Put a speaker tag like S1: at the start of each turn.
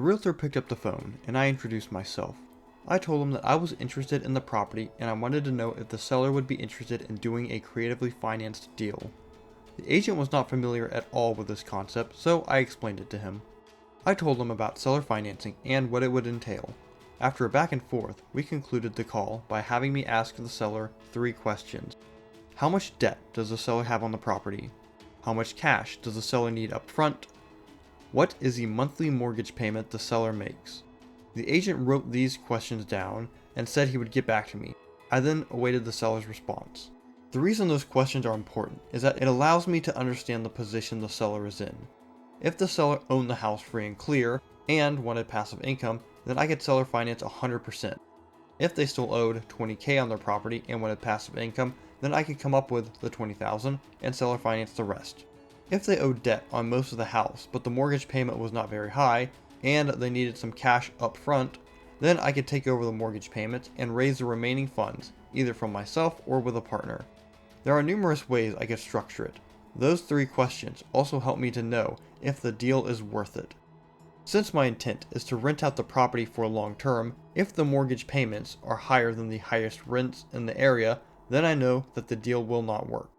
S1: realtor picked up the phone, and I introduced myself. I told him that I was interested in the property and I wanted to know if the seller would be interested in doing a creatively financed deal. The agent was not familiar at all with this concept, so I explained it to him. I told him about seller financing and what it would entail. After a back and forth, we concluded the call by having me ask the seller 3 questions. How much debt does the seller have on the property? How much cash does the seller need up front? What is the monthly mortgage payment the seller makes? The agent wrote these questions down and said he would get back to me. I then awaited the seller's response. The reason those questions are important is that it allows me to understand the position the seller is in. If the seller owned the house free and clear and wanted passive income, then I could seller finance 100%. If they still owed $20,000 on their property and wanted passive income, then I could come up with the $20,000 and seller finance the rest. If they owed debt on most of the house, but the mortgage payment was not very high, and they needed some cash up front, then I could take over the mortgage payments and raise the remaining funds, either from myself or with a partner. There are numerous ways I could structure it. Those 3 questions also help me to know if the deal is worth it. Since my intent is to rent out the property for long term, if the mortgage payments are higher than the highest rents in the area, then I know that the deal will not work.